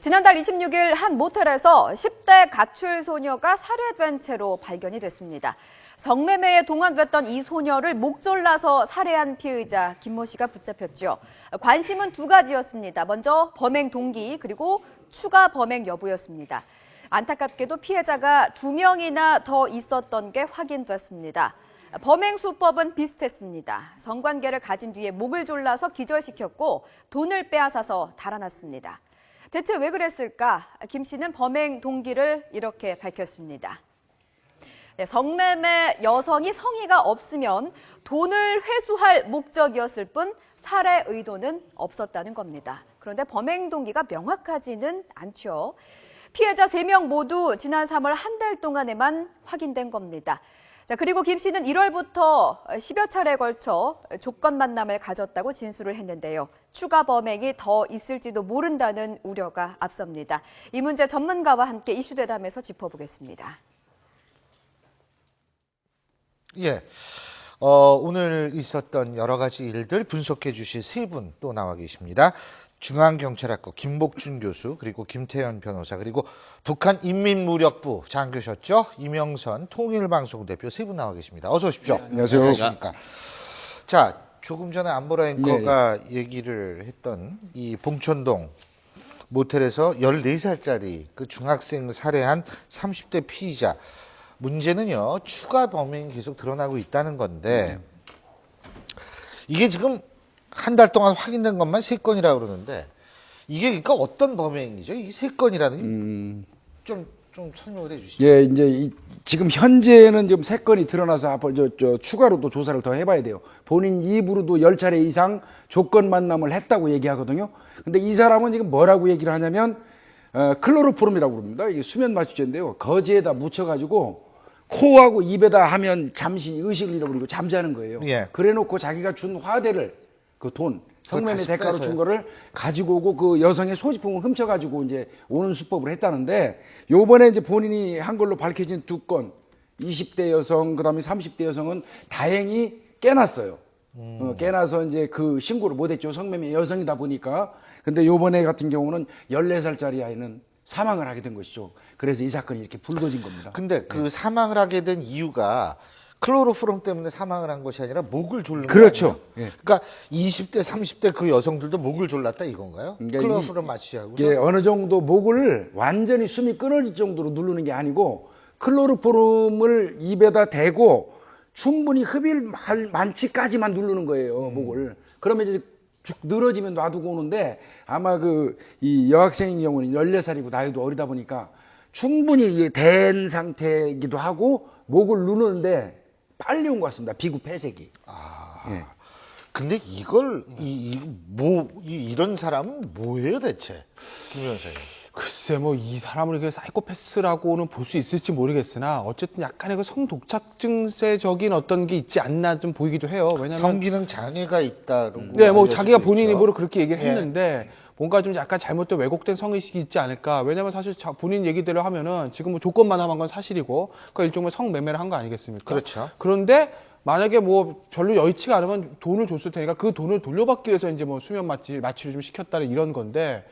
지난달 26일 한 모텔에서 10대 가출 소녀가 살해된 채로 발견이 됐습니다. 성매매에 동원됐던 이 소녀를 목 졸라서 살해한 피의자 김모 씨가 붙잡혔죠. 관심은 두 가지였습니다. 먼저 범행 동기 그리고 추가 범행 여부였습니다. 안타깝게도 피해자가 2명이나 더 있었던 게 확인됐습니다. 범행 수법은 비슷했습니다. 성관계를 가진 뒤에 목을 졸라서 기절시켰고 돈을 빼앗아서 달아났습니다. 대체 왜 그랬을까? 김 씨는 범행 동기를 이렇게 밝혔습니다. 성매매 여성이 성의가 없으면 돈을 회수할 목적이었을 뿐 살해 의도는 없었다는 겁니다. 그런데 범행 동기가 명확하지는 않죠. 피해자 3명 모두 지난 3월 한 달 동안에만 확인된 겁니다. 자, 그리고 김 씨는 1월부터 10여 차례에 걸쳐 조건 만남을 가졌다고 진술을 했는데요. 추가 범행이 더 있을지도 모른다는 우려가 앞섭니다. 이 문제 전문가와 함께 이슈대담에서 짚어보겠습니다. 예, 오늘 있었던 여러 가지 일들 분석해 주실 세 분 또 나와 계십니다. 중앙경찰학과 김복준 교수, 그리고 김태현 변호사, 그리고 북한인민무력부 장교셨죠? 이명선 통일방송 대표 세 분 나와 계십니다. 어서 오십시오. 네, 안녕하세요. 안녕하십니까. 자, 조금 전에 안보라 앵커가 얘기를 했던 이 봉천동 모텔에서 14살짜리 그 중학생 살해한 30대 피의자. 문제는요, 추가 범행이 계속 드러나고 있다는 건데, 이게 지금 한 달 동안 확인된 것만 3건이라고 그러는데, 이게 그러니까 어떤 범행이죠? 이 3건이라는 게 좀 설명을 해 주시죠. 예, 이제 지금 현재는 지금 3건이 드러나서 앞으로 추가로 또 조사를 더 해봐야 돼요. 본인 입으로도 10차례 이상 조건 만남을 했다고 얘기하거든요. 근데 이 사람은 지금 뭐라고 얘기를 하냐면, 클로로폼이라고 그럽니다. 이게 수면 마취제인데요. 거지에다 묻혀가지고 코하고 입에다 하면 잠시 의식을 잃어버리고 잠자는 거예요. 예. 그래 놓고 자기가 준 화대를, 그 돈, 성매매 다시 대가로 뺏어요. 준 거를 가지고 오고 그 여성의 소지품을 훔쳐가지고 이제 오는 수법을 했다는데, 요번에 이제 본인이 한 걸로 밝혀진 2건, 20대 여성, 그 다음에 30대 여성은 다행히 깨놨어요. 깨나서 이제 그 신고를 못했죠. 성매매 여성이다 보니까. 근데 요번에 같은 경우는 14살짜리 아이는 사망을 하게 된 것이죠. 그래서 이 사건이 이렇게 불거진 겁니다. 근데 그 사망을 하게 된 이유가 클로로폼 때문에 사망을 한 것이 아니라 목을 졸른 거 그렇죠. 아니에요? 그러니까 20대, 30대 그 여성들도 목을 졸랐다 이건가요? 그러니까 클로로폼 마취하고. 이게 어느 정도 목을 완전히 숨이 끊어질 정도로 누르는 게 아니고, 클로로폼을 입에다 대고 충분히 흡입할 만치까지만 누르는 거예요, 목을. 그러면 이제 쭉 늘어지면 놔두고 오는데, 아마 이 여학생인 경우는 14살이고 나이도 어리다 보니까 충분히 된 상태이기도 하고 목을 누르는데 빨리 온 것 같습니다. 비구 폐색이. 예. 근데 이걸 이런 사람은 뭐예요 대체? 김 변호사님. 글쎄 뭐 이 사람을 이렇게 사이코패스라고는 볼 수 있을지 모르겠으나 어쨌든 약간의 그 성독착증세적인 어떤 게 있지 않나 좀 보이기도 해요. 왜냐면 성기능 장애가 있다고. 네, 뭐 알려지고 자기가 본인 있죠. 입으로 그렇게 얘기를 예. 했는데 뭔가 좀 약간 잘못된 왜곡된 성의식이 있지 않을까. 왜냐면 사실 본인 얘기대로 하면은 지금 뭐 조건만 함한 건 사실이고 그 일종의 성매매를 한 거 아니겠습니까? 그렇죠. 그런데 만약에 뭐 별로 여의치가 않으면 돈을 줬을 테니까 그 돈을 돌려받기 위해서 이제 뭐 수면 마취를 좀 시켰다는 이런 건데,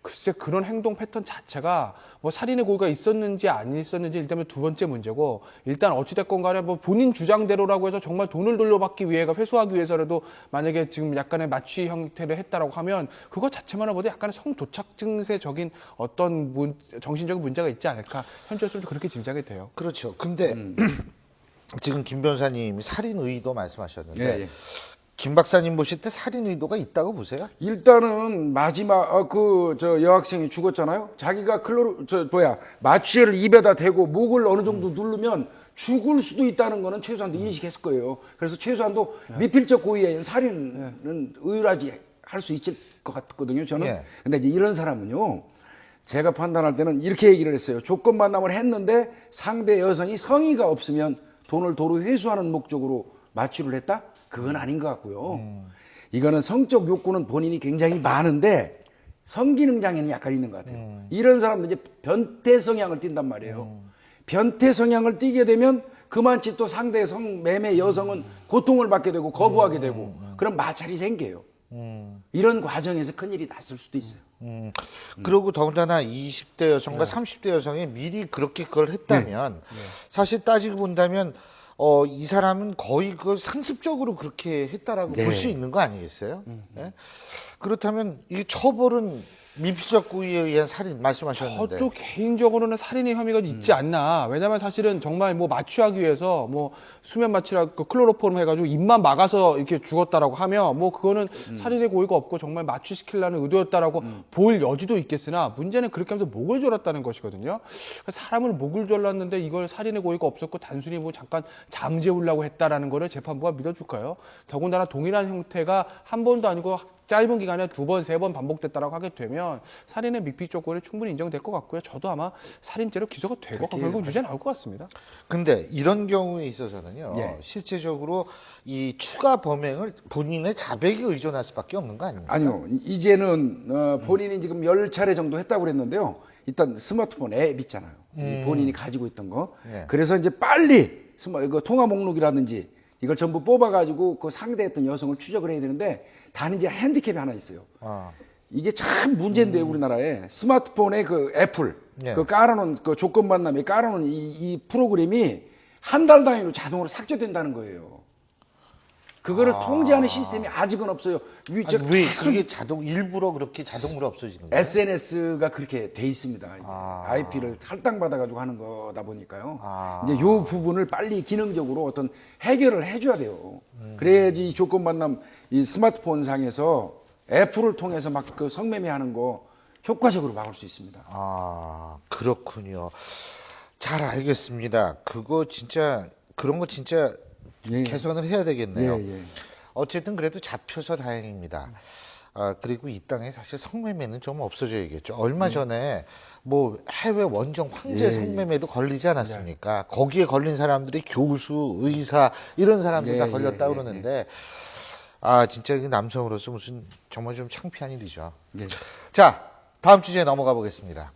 글쎄 그런 행동 패턴 자체가 뭐 살인의 고의가 있었는지 안 있었는지 일단 두 번째 문제고, 일단 어찌됐건 간에 뭐 본인 주장대로라고 해서 정말 돈을 돌려받기 위해가 회수하기 위해서라도 만약에 지금 약간의 마취 형태를 했다라고 하면 그거 자체만으로 보다 약간의 성도착증세적인 어떤 정신적인 문제가 있지 않을까, 현재로서 그렇게 짐작이 돼요. 그렇죠. 근데 지금 김 변호사님이 살인 의도 말씀하셨는데, 예, 예. 김 박사님 보실 때 살인 의도가 있다고 보세요? 일단은 마지막 여학생이 죽었잖아요. 자기가 마취제를 입에다 대고 목을 어느 정도 누르면 죽을 수도 있다는 거는 최소한도 인식했을 거예요. 그래서 최소한도 미필적 고의에 살인은 의율하지 할 수 있을 것 같거든요, 저는. 예. 근데 이제 이런 사람은요, 제가 판단할 때는 이렇게 얘기를 했어요. 조건 만남을 했는데 상대 여성이 성의가 없으면 돈을 도로 회수하는 목적으로 마취를 했다? 그건 아닌 것 같고요. 이거는 성적 욕구는 본인이 굉장히 많은데 성기능 장애는 약간 있는 것 같아요. 이런 사람은 이제 변태 성향을 띈단 말이에요. 변태 성향을 띠게 되면 그만치 또 상대 성매매 여성은 고통을 받게 되고 거부하게 되고 그런 마찰이 생겨요. 이런 과정에서 큰일이 났을 수도 있어요. 그리고 더군다나 20대 여성과 30대 여성이 미리 그렇게 그걸 했다면 사실 따지고 본다면 이 사람은 거의 그 상습적으로 그렇게 했다라고 볼 수 있는 거 아니겠어요? 예? 그렇다면 이 처벌은 미필적 고의에 의한 살인 말씀하셨는데 저도 개인적으로는 살인의 혐의가 있지 않나. 왜냐면 사실은 정말 뭐 마취하기 위해서 뭐 수면 마취라고 클로로폼 해가지고 입만 막아서 이렇게 죽었다라고 하면 뭐 그거는 살인의 고의가 없고 정말 마취시키려는 의도였다라고 볼 여지도 있겠으나 문제는 그렇게 하면서 목을 졸랐다는 것이거든요. 사람을 목을 졸랐는데 이걸 살인의 고의가 없었고 단순히 뭐 잠깐 잠재우려고 했다라는 거를 재판부가 믿어줄까요? 더군다나 동일한 형태가 한 번도 아니고 짧은 기간에 2번, 3번 반복됐다라고 하게 되면 살인의 미필적 고의는 충분히 인정될 것 같고요. 저도 아마 살인죄로 기소가 되고 결국 유죄 나올 것 같습니다. 근데 이런 경우에 있어서는요. 예. 실제적으로 이 추가 범행을 본인의 자백에 의존할 수밖에 없는 거 아닙니까? 아니요. 이제는 본인이 지금 10차례 정도 했다고 그랬는데요. 일단 스마트폰 앱 있잖아요. 이 본인이 가지고 있던 거. 예. 그래서 이제 빨리 그 통화 목록이라든지 이걸 전부 뽑아가지고 그 상대했던 여성을 추적을 해야 되는데 단 이제 핸디캡이 하나 있어요. 이게 참 문제인데요, 우리나라에. 스마트폰에 그 애플, 예. 그 깔아놓은, 그 조건 만남에 깔아놓은 이 프로그램이 한 달 단위로 자동으로 삭제된다는 거예요. 그거를 통제하는 시스템이 아직은 없어요. 왜 그게 일부러 그렇게 자동으로 없어지는 거예요? SNS가 그렇게 돼 있습니다. 이게. IP를 할당받아가지고 하는 거다 보니까요. 이제 요 부분을 빨리 기능적으로 어떤 해결을 해줘야 돼요. 그래야지 이 조건 만남 이 스마트폰 상에서 애플을 통해서 막 그 성매매하는 거 효과적으로 막을 수 있습니다. 그렇군요. 잘 알겠습니다. 그런 거 진짜 예. 개선을 해야 되겠네요. 예. 어쨌든 그래도 잡혀서 다행입니다. 그리고 이 땅에 사실 성매매는 좀 없어져야겠죠. 얼마 전에 뭐 해외 원정 황제 성매매도 걸리지 않았습니까? 거기에 걸린 사람들이 교수, 의사 이런 사람들 다 걸렸다 그러는데 진짜 남성으로서 무슨 정말 좀 창피한 일이죠. 자, 다음 주제에 넘어가 보겠습니다.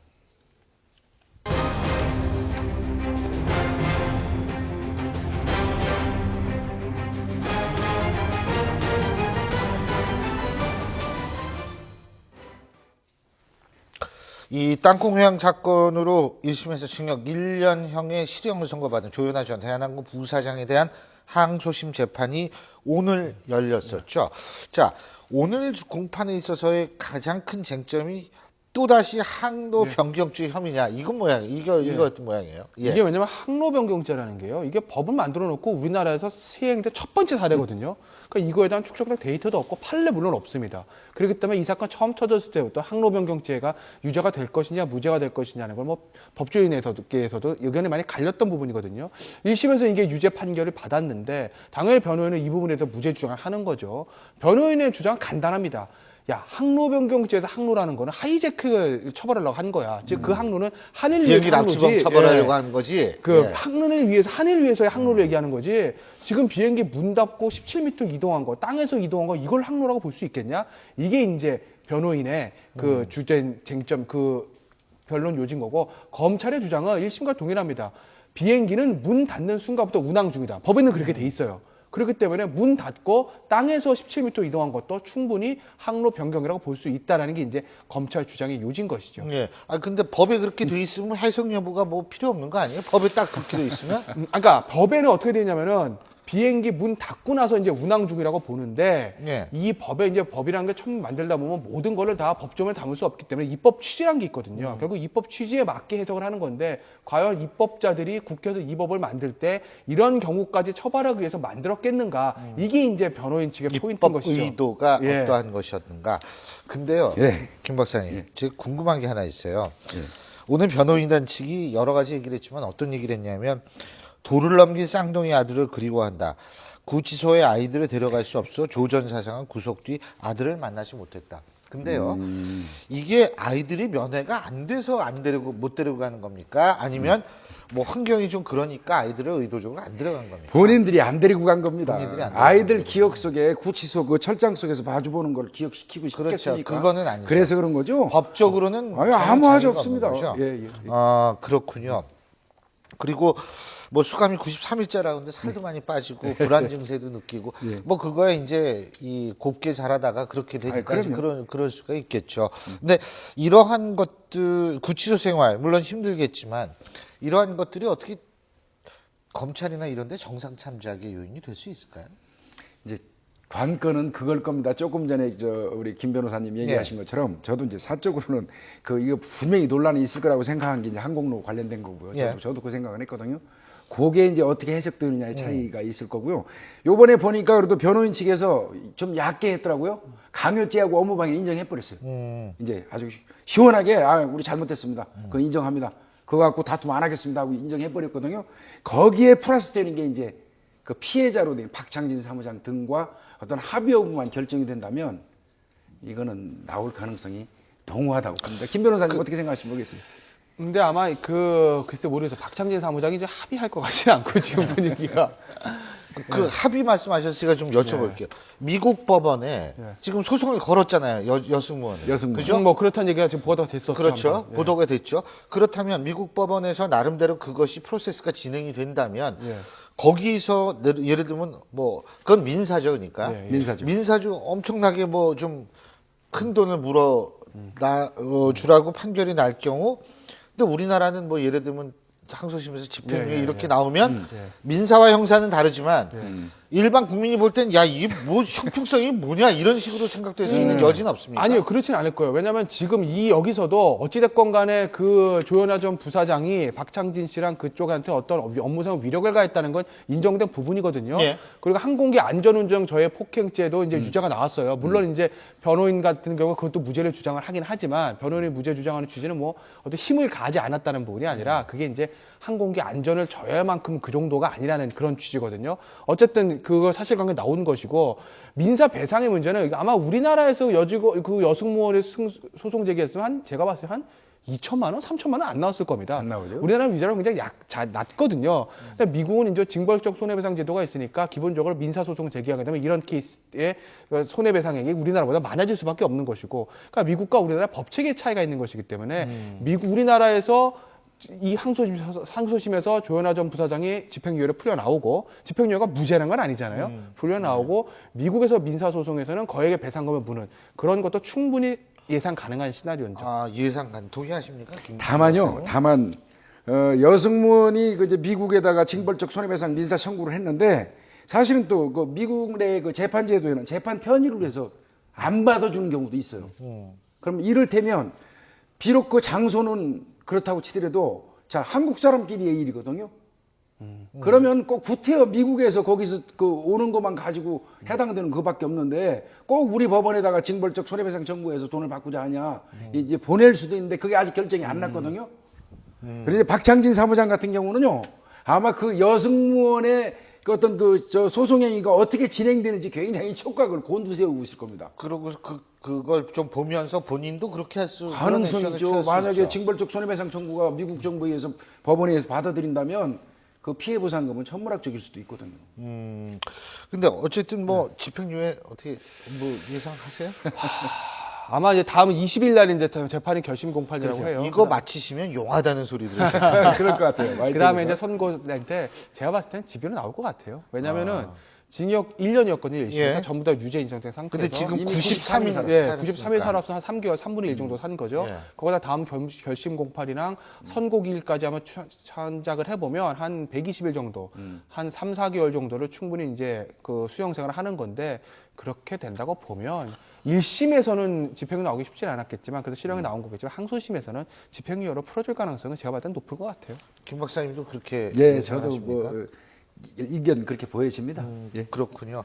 이 땅콩 회항 사건으로 1심에서 징역 1년형의 실형을 선고받은 조현아 전 대한항공 부사장에 대한 항소심 재판이 오늘 열렸었죠. 자, 오늘 공판에 있어서의 가장 큰 쟁점이 또다시 항로 변경죄 혐의냐. 이건 이거 어떤 모양이에요? 예. 이게 왜냐면 항로 변경죄라는 게요. 이게 법을 만들어 놓고 우리나라에서 시행된 첫 번째 사례거든요. 그러니까 이거에 대한 축적된 데이터도 없고 판례 물론 없습니다. 그렇기 때문에 이 사건 처음 터졌을 때부터 항로 변경죄가 유죄가 될 것이냐 무죄가 될 것이냐는 걸 뭐 법조인에서도 의견이 많이 갈렸던 부분이거든요. 1심에서 이게 유죄 판결을 받았는데 당연히 변호인은 이 부분에 대해서 무죄 주장을 하는 거죠. 변호인의 주장은 간단합니다. 야, 항로 변경죄에서 항로라는 거는 하이제크를 처벌하려고 한 거야. 즉 그 항로는 한일 비행기 위해서 납치범 항로지. 처벌하려고 하는 거지. 항로를 위해서 한일 위해서의 항로를 얘기하는 거지. 지금 비행기 문 닫고 17m 이동한 거, 땅에서 이동한 거 이걸 항로라고 볼 수 있겠냐? 이게 이제 변호인의 그 주된 쟁점 그 변론 요지인 거고 검찰의 주장은 1심과 동일합니다. 비행기는 문 닫는 순간부터 운항 중이다. 법에는 그렇게 돼 있어요. 그렇기 때문에 문 닫고 땅에서 17m 이동한 것도 충분히 항로 변경이라고 볼 수 있다라는 게 이제 검찰 주장의 요지인 것이죠. 예. 근데 법에 그렇게 돼 있으면 해석 여부가 뭐 필요 없는 거 아니에요? 법에 딱 그렇게 돼 있으면? 그러니까 법에는 어떻게 되어 있냐면은 비행기 문 닫고 나서 이제 운항 중이라고 보는데 예. 이 법에 이제 법이라는 게 처음 만들다 보면 모든 거를 다 법조문에 담을 수 없기 때문에 입법 취지라는 게 있거든요. 결국 입법 취지에 맞게 해석을 하는 건데 과연 입법자들이 국회에서 이 법을 만들 때 이런 경우까지 처벌하기 위해서 만들었겠는가? 이게 이제 변호인 측의 포인트인 입법 것이죠. 의도가 예. 어떠한 것이었는가? 근데요, 예. 김 박사님, 제가 궁금한 게 하나 있어요. 오늘 변호인단 측이 여러 가지 얘기를 했지만 어떤 얘기를 했냐면 돌을 넘긴 쌍둥이 아들을 그리워한다. 구치소에 아이들을 데려갈 수 없어 조 전 사장은 구속 뒤 아들을 만나지 못했다. 근데요, 이게 아이들이 면회가 안 돼서 못 데리고 가는 겁니까? 아니면 뭐 환경이 좀 그러니까 아이들을 의도적으로 안 데려간 겁니까? 본인들이 안 데리고 간 겁니다. 본인들이 안 데리고 아이들 간 기억 속에 구치소 그 철장 속에서 마주보는 걸 기억시키고 그렇죠. 싶겠습니까? 그거는 아니죠. 그래서 그런 거죠? 법적으로는 아니, 아무 하지 전혀 없습니다. 없는 거죠? 예. 그렇군요. 그리고 뭐 수감이 93일째라는데 살도 많이 빠지고 불안 증세도 느끼고 뭐 그거에 이제 이 곱게 자라다가 그렇게 되기까지 그럴 수가 있겠죠. 근데 이러한 것들 구치소 생활 물론 힘들겠지만 이러한 것들이 어떻게 검찰이나 이런 데 정상 참작의 요인이 될 수 있을까요? 이제 관건은 그걸 겁니다. 조금 전에 우리 김 변호사님 얘기하신 것처럼 저도 이제 사적으로는 이거 분명히 논란이 있을 거라고 생각한 게 이제 항공로 관련된 거고요. 저도 그 생각을 했거든요. 그게 이제 어떻게 해석되느냐의 차이가 있을 거고요. 요번에 보니까 그래도 변호인 측에서 좀 얕게 했더라고요. 강요죄하고 업무방해 인정해버렸어요. 이제 아주 시원하게 우리 잘못했습니다. 그거 인정합니다. 그거 갖고 다툼 안 하겠습니다 하고 인정해버렸거든요. 거기에 플러스 되는 게 이제 그 피해자로 된 박창진 사무장 등과 어떤 합의 여부만 결정이 된다면 이거는 나올 가능성이 동후하다고 봅니다. 김 변호사님 어떻게 생각하시는지 모르겠어요. 근데 아마 글쎄 모르겠어요. 박창진 사무장이 이제 합의할 것 같지는 않고 지금 분위기가. 그 합의 말씀하셨으니까 좀 여쭤볼게요. 미국 법원에 지금 소송을 걸었잖아요. 여승무원. 그죠? 뭐 그렇다는 얘기가 지금 보도가 됐었죠. 그렇죠. 한번. 보도가 됐죠. 그렇다면 미국 법원에서 나름대로 그것이 프로세스가 진행이 된다면 거기서 예를 들면 뭐 그건 민사죠, 그러니까 민사죠. 엄청나게 뭐 좀 큰 돈을 주라고 판결이 날 경우, 근데 우리나라는 뭐 예를 들면 항소심에서 집행유예 이렇게 나오면 민사와 형사는 다르지만 일반 국민이 볼 땐 야 이게 뭐 형평성이 뭐냐 이런 식으로 생각될 수 있는 여지는 없습니까? 아니요, 그렇진 않을 거예요. 왜냐하면 지금 여기서도 어찌됐건 간에 그 조현아 전 부사장이 박창진 씨랑 그쪽한테 어떤 업무상 위력을 가했다는 건 인정된 부분이거든요. 그리고 항공기 안전운전 저해 폭행죄도 이제 유죄가 나왔어요. 물론 이제 변호인 같은 경우 그것도 무죄를 주장을 하긴 하지만 변호인이 무죄 주장하는 취지는 뭐 어떤 힘을 가하지 않았다는 부분이 아니라 그게 이제 항공기 안전을 저해할 만큼 그 정도가 아니라는 그런 취지거든요. 어쨌든 그거 사실관계 나온 것이고 민사 배상의 문제는 아마 우리나라에서 그 여승무원의 소송 제기했으면 제가 봤을 때 한 2천만 원, 3천만 원 안 나왔을 겁니다. 안 나오죠? 우리나라는 위자료 굉장히 낮거든요. 근데 미국은 이제 징벌적 손해배상 제도가 있으니까 기본적으로 민사소송 제기하게 되면 이런 케이스의 손해배상액이 우리나라보다 많아질 수밖에 없는 것이고, 그러니까 미국과 우리나라 법체계의 차이가 있는 것이기 때문에 우리나라에서 이 항소심에서 조현아 전 부사장이 집행유예를 풀려 나오고, 집행유예가 무죄라는 건 아니잖아요. 풀려 나오고 미국에서 민사소송에서는 거액의 배상금을 무는 그런 것도 충분히 예상 가능한 시나리오죠. 예상 가능. 동의하십니까? 다만 여승무원이 이제 미국에다가 징벌적 손해배상 민사 청구를 했는데 사실은 또 그 미국 내 그 재판 제도에는 재판 편의를 위해서 안 받아주는 경우도 있어요. 그럼 이를테면 비록 그 장소는 그렇다고 치더라도 한국 사람끼리의 일이거든요. 그러면 꼭 구태여 미국에서 거기서 오는 것만 가지고 해당되는 그밖에 없는데 꼭 우리 법원에다가 징벌적 손해배상 청구해서 돈을 바꾸자 하냐 이제 보낼 수도 있는데 그게 아직 결정이 안 났거든요. 그런데 박창진 사무장 같은 경우는요 아마 그 여승무원의 어떤 소송 행위가 어떻게 진행되는지 굉장히 촉각을 곤두세우고 있을 겁니다. 그러고서 그걸 좀 보면서 본인도 그렇게 할 수 가능성이 있죠. 만약에 징벌적 손해배상 청구가 미국 정부에 의해서 법원에 의해서 받아들인다면 그 피해 보상금은 천문학적일 수도 있거든요. 근데 어쨌든 뭐 집행유예 어떻게 뭐 예상하세요? 아마 이제 다음 20일 날 이제 재판이 결심 공판이라고 해요. 이거 마치시면 용하다는 소리 들으시죠. 그럴 것 같아요. 그다음에 이제 선고 날 때 제가 봤을 때는 집유로 나올 것 같아요. 왜냐면은 징역 1년이었거든요. 1심에서 전부 다 유죄 인정된 상태에서. 근데 지금 이미 93일 93일 살아서 한 3개월, 3분의 1 정도 산 거죠. 거기다 다음 결심 공판이랑 선고기일까지 아마 참작을 해보면 한 120일 정도, 한 3, 4개월 정도를 충분히 이제 그 수용 생활을 하는 건데, 그렇게 된다고 보면 1심에서는 집행유예 나오기 쉽진 않았겠지만 그래도 실형이 나온 거겠지만 항소심에서는 집행유예로 풀어줄 가능성은 제가 봤을 땐 높을 것 같아요. 김 박사님도 그렇게 저도 뭐 의견 그렇게 보여집니다. 그렇군요.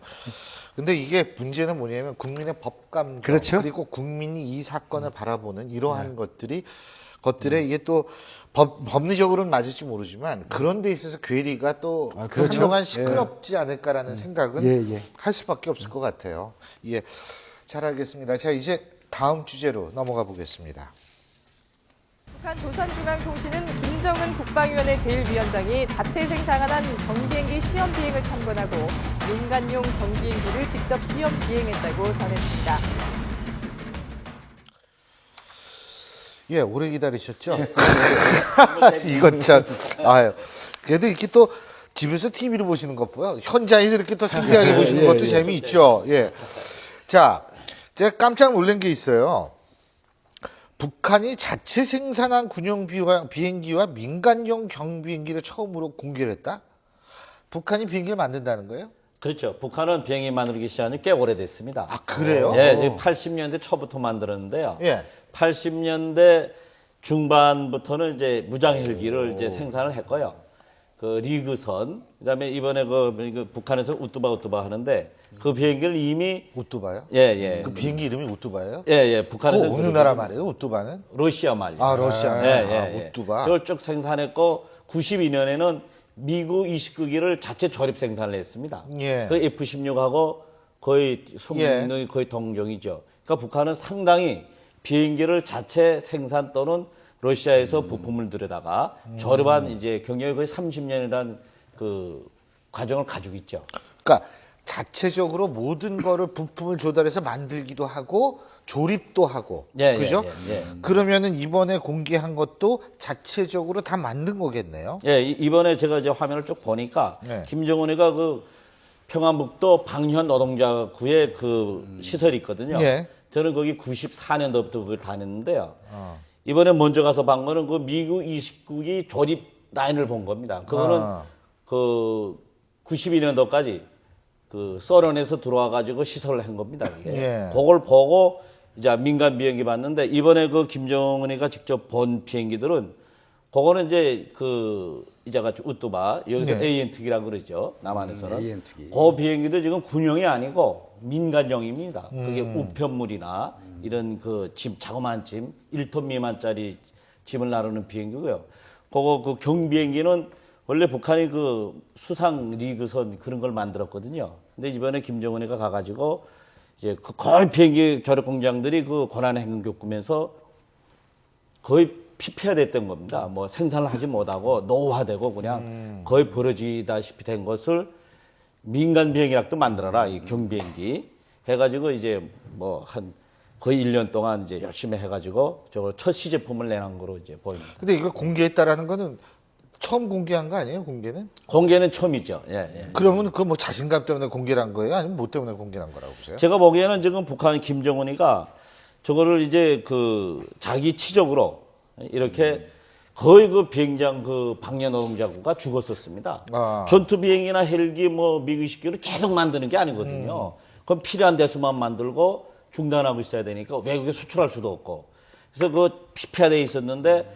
근데 이게 문제는 뭐냐면 국민의 법감정 그리고 국민이 이 사건을 바라보는 이러한 것들에 이게 또 법리적으로는 맞을지 모르지만 그런 데 있어서 괴리가 또 한동안 시끄럽지 않을까라는 생각은 할 수밖에 없을 것 같아요. 잘 알겠습니다. 자, 이제 다음 주제로 넘어가 보겠습니다. 북한 조선중앙통신은 김정은 국방위원회 제1위원장이 자체 생산한 경비행기 시험 비행을 참관하고 민간용 경비행기를 직접 시험 비행했다고 전했습니다. 예, 오래 기다리셨죠? 이건 참, 아유. 그래도 이렇게 또 집에서 TV를 보시는 것보다 현장에서 이렇게 또 상세하게 보시는 것도 재미있죠. 예. 자, 제가 깜짝 놀란 게 있어요. 북한이 자체 생산한 군용 비행기와 민간용 경비행기를 처음으로 공개를 했다? 북한이 비행기를 만든다는 거예요? 그렇죠. 북한은 비행기 만들기 시작한 지 꽤 오래됐습니다. 아, 그래요? 예, 지금 80년대 초부터 만들었는데요. 예. 80년대 중반부터는 이제 무장 헬기를 이제 생산을 했고요. 그 리그선, 그다음에 이번에 그 북한에서 우뚜바 하는데 그 비행기를 이미 우뚜바요? 예. 그 비행기 이름이 우뚜바예요? 예. 북한에서 어느 나라 말이에요, 우뚜바는? 러시아 말이에요. 아, 러시아. 예. 우뚜바. 그걸 쭉 생산했고 92년에는 미국 29기를 자체 조립 생산을 했습니다. 예. 그 F-16하고 거의 성능이 예. 거의 동경이죠. 그러니까 북한은 상당히 비행기를 자체 생산 또는 러시아에서 부품을 들여다가 조립한 이제 경력이 거의 30년이라는 그 과정을 가지고 있죠. 그러니까 자체적으로 모든 거를 부품을 조달해서 만들기도 하고 조립도 하고 그죠? 예. 그러면은 이번에 공개한 것도 자체적으로 다 만든 거겠네요. 예, 이번에 제가 이제 화면을 쭉 보니까 네. 김정은이가 그 평안북도 방현 노동자구에 그 시설이 있거든요. 예. 저는 거기 94년도부터 그걸 다녔는데요. 이번에 먼저 가서 본 거는 그 미국 29기 조립 라인을 본 겁니다. 그거는 그 92년도까지 그 소련에서 들어와 가지고 시설을 한 겁니다. 이게. 예. 그걸 보고 이제 민간 비행기 봤는데 이번에 그 김정은이가 직접 본 비행기들은 그거는 이제 그 이제 같이 우뚜바 여기서 네. AN-2기라고 그러죠. 남한에서는. AN-2기. 그 비행기도 지금 군용이 아니고 민간용입니다. 그게 우편물이나 이런 그 짐, 자그마한 짐, 1톤 미만짜리 짐을 나르는 비행기고요. 그거 그 경비행기는 원래 북한이 그 수상 리그선 그런 걸 만들었거든요. 근데 이번에 김정은이가 가가지고 이제 그 거의 비행기 조립 공장들이 그 고난의 행군 겪으면서 거의 피폐화됐던 겁니다. 뭐 생산을 하지 못하고 노후화되고 그냥 거의 벌어지다시피 된 것을 민간 비행기학도 만들어라, 이 경비행기 해가지고 이제 뭐 한 거의 1년 동안 이제 열심히 해가지고 저걸 첫 시제품을 내놓은 거로 이제 보입니다. 근데 이걸 공개했다라는 거는 처음 공개한 거 아니에요, 공개는? 공개는 처음이죠. 예. 그러면 그 뭐 자신감 때문에 공개를 한 거예요? 아니면 뭐 때문에 공개한 거라고 보세요? 제가 보기에는 지금 북한 김정은이가 저거를 이제 그 자기 치적으로 이렇게 거의 그 비행장 그 방련 노동자구가 죽었었습니다. 아. 전투 비행이나 헬기 뭐 미국식기를 계속 만드는 게 아니거든요. 그럼 필요한 대수만 만들고 중단하고 있어야 되니까 외국에 수출할 수도 없고. 그래서 그 피폐화돼 있었는데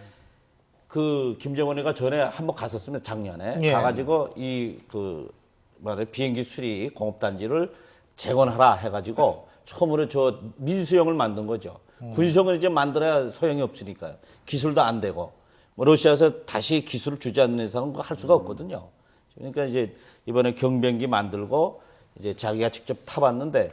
그 김정은이가 전에 한번 갔었습니다. 작년에 예. 가가지고 이 그 말해 비행기 수리 공업단지를 재건하라 해가지고 처음으로 저 민수형을 만든 거죠. 군수형을 이제 만들어야 소용이 없으니까요. 기술도 안 되고 뭐 러시아에서 다시 기술을 주지 않는 이상은 그거 할 수가 없거든요. 그러니까 이제 이번에 경비행기 만들고 이제 자기가 직접 타봤는데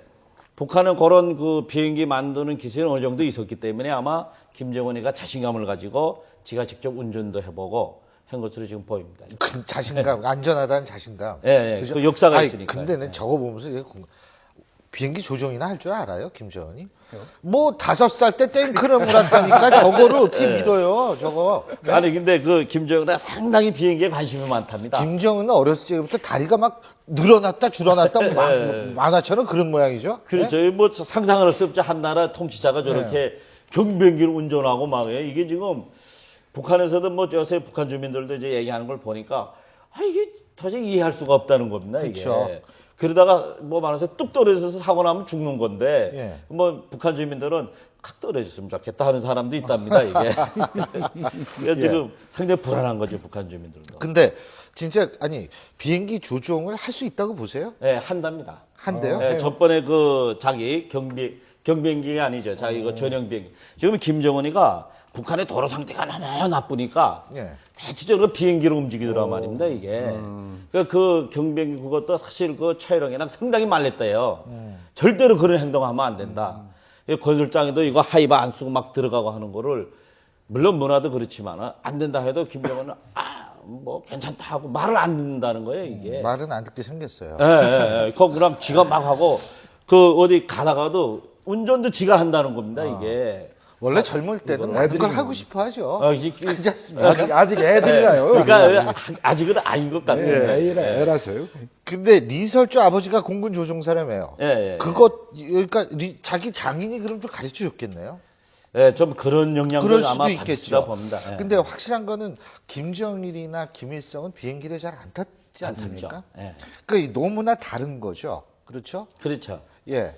북한은 그런 그 비행기 만드는 기술이 어느 정도 있었기 때문에 아마 김정은이가 자신감을 가지고 지가 직접 운전도 해보고 한 것으로 지금 보입니다. 그 자신감, 안전하다는 자신감. 예, 그죠? 그 역사가 아니, 있으니까. 근데는 저거 보면서 이게 비행기 조종이나 할 줄 알아요, 김정은이? 뭐 5살 때 탱크를 몰았다니까 저거를 어떻게 믿어요, 저거? 아니 근데 그 김정은이 상당히 비행기에 관심이 많답니다. 김정은은 어렸을 적부터 다리가 막 늘어났다 줄어났다 뭐 만화처럼 그런 모양이죠. 그렇죠. 뭐 상상을 할 수 없죠. 한 나라 통치자가 저렇게 경비행기를 운전하고 막 해요. 이게 지금 북한에서도 뭐 요새 북한 주민들도 이제 얘기하는 걸 보니까 아 이게 도저히 이해할 수가 없다는 겁니다. 이게. 그렇죠. 그러다가 뭐 말해서 뚝 떨어져서 사고 나면 죽는 건데 예. 뭐 북한 주민들은 칵 떨어졌으면 좋겠다 하는 사람도 있답니다. 이게. 그래서 지금 상당히 불안한 거죠. 북한 주민들도. 근데 진짜 아니 비행기 조종을 할 수 있다고 보세요? 네, 한답니다. 한대요? 네, 저번에 그 자기 경비행기가 아니죠. 자기 그 전용 비행기. 지금 김정은이가 북한의 도로 상태가 너무 나쁘니까 예. 대체적으로 비행기로 움직이더라 말입니다, 이게. 그러니까 그 경비행기 그것도 사실 그 최일영이랑 상당히 말렸대요. 절대로 그런 행동하면 안 된다. 건설장에도 이거 하이바 안 쓰고 막 들어가고 하는 거를 물론 문화도 그렇지만 안 된다 해도 김정은은 뭐 괜찮다 하고 말을 안 듣는다는 거예요, 이게. 말은 안 듣게 생겼어요. 예. 그거 그냥 지가 막 하고 그 어디 가다가도 운전도 지가 한다는 겁니다, 이게. 원래 젊을 때는 많은 걸 하고 싶어 하죠. 그렇지 않습니까? 아직 애들이라요. 그러니까 아직은 아닌 것 같습니다. 애라서요. 근데 리설주 아버지가 공군 조종사라며요. 예. 그러니까 자기 장인이 그럼 좀 가르쳐 줬겠네요. 예, 좀 그런 영향을 그럴 아마 수도 받으시다 있겠죠. 봅니다. 예. 근데 확실한 거는 김정일이나 김일성은 비행기를 잘 안 탔지 않습니까? 예. 그러니까 너무나 다른 거죠. 그렇죠? 그렇죠. 예.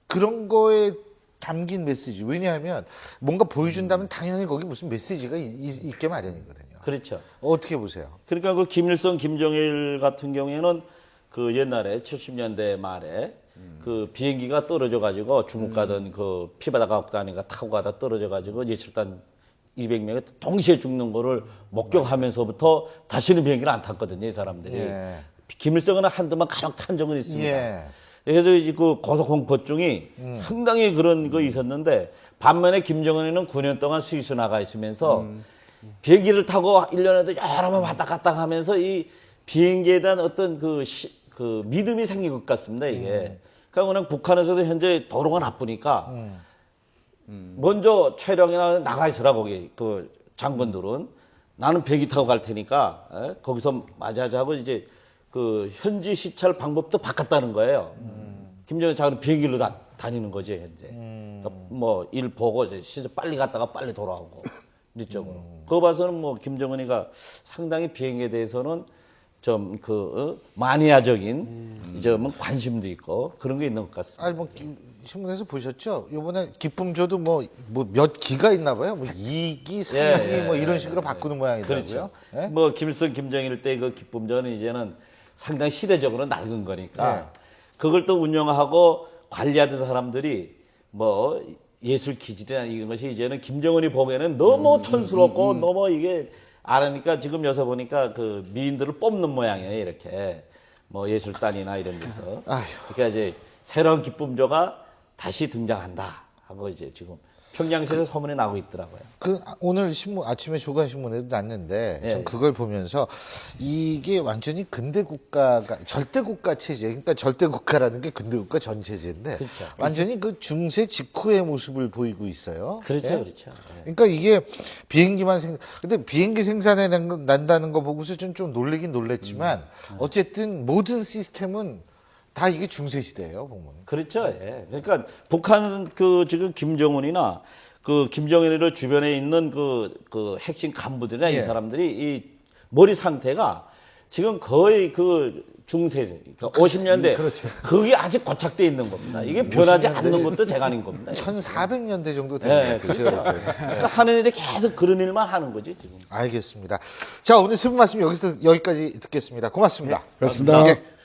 그런 거에 담긴 메시지. 왜냐하면 뭔가 보여준다면 당연히 거기 무슨 메시지가 있게 마련이거든요. 그렇죠. 어떻게 보세요? 그러니까 그 김일성, 김정일 같은 경우에는 그 옛날에 70년대 말에 그 비행기가 떨어져 가지고 중국 가던 그 피바다가 다니가 타고 가다 떨어져 가지고 예술단 200명이 동시에 죽는 거를 목격하면서부터 다시는 비행기를 안 탔거든요, 이 사람들이. 예. 김일성은 한두번 간혹 탄 적은 있습니다. 예. 그래서 이제 그 고소공포증이 상당히 그런 거 있었는데 반면에 김정은이는 9년 동안 스위스 나가 있으면서 비행기를 타고 1년에도 여러 번 왔다 갔다 하면서 이 비행기에 대한 어떤 그 믿음이 생긴 것 같습니다, 이게. 그러니까 그냥 북한에서도 현재 도로가 나쁘니까 먼저 촬영이나 나가 있으라, 거기 그 장관들은. 나는 비행기 타고 갈 테니까 거기서 맞이하자고 이제 그 현지 시찰 방법도 바꿨다는 거예요. 김정은 자기는 비행기로 다니는 거죠, 현재. 그러니까 뭐 일 보고 이제 시설 빨리 갔다가 빨리 돌아오고 이쪽으로. 그거 봐서는 뭐 김정은이가 상당히 비행기에 대해서는 좀 마니아적인 점은 관심도 있고 그런 게 있는 것 같습니다. 아니 신문에서 보셨죠? 이번에 기쁨조도 뭐 몇 기가 있나 봐요. 뭐 2기, 3기 뭐 이런 식으로 바꾸는 모양이더라고요. 그렇죠. 예? 뭐 김일성, 김정일 때 그 기쁨전은 이제는 상당히 시대적으로 낡은 거니까 그걸 또 운영하고 관리하던 사람들이 뭐 예술 기질이나 이런 것이 이제는 김정은이 보기에는 너무 촌스럽고 너무 이게 알으니까 지금 여기서 보니까 그 미인들을 뽑는 모양이에요, 이렇게. 뭐 예술단이나 이런 데서. 그러니까 이제 새로운 기쁨조가 다시 등장한다 하고 이제 지금 평양시에서 소문이 나고 있더라고요. 오늘 신문 아침에 조간신문에도 났는데 전 그걸 보면서 이게 완전히 근대 국가가 절대 국가 체제, 그러니까 절대 국가라는 게 근대 국가 전 체제인데 그렇죠. 완전히 그 중세 직후의 모습을 보이고 있어요. 그렇죠, 예? 그렇죠. 그러니까 이게 비행기만 근데 비행기 생산해 난다는 거 보고서 좀 놀라긴 놀랐지만 어쨌든 모든 시스템은 다 이게 중세 시대예요, 보면. 그렇죠. 예. 그러니까 북한 그 지금 김정은이나 그 김정일을 주변에 있는 그 핵심 간부들이나 이 사람들이 이 머리 상태가 지금 거의 그 중세, 그러니까 50년대 그게 아직 고착돼 있는 겁니다. 이게 변하지 않는 것도 재간인 겁니다. 1400년대 정도 되는 것 같아요. 그렇죠. 그러니까 하는 일이 계속 그런 일만 하는 거지 지금. 알겠습니다. 자, 오늘 세 분 말씀 여기까지 듣겠습니다. 고맙습니다. 그렇습니다. 예.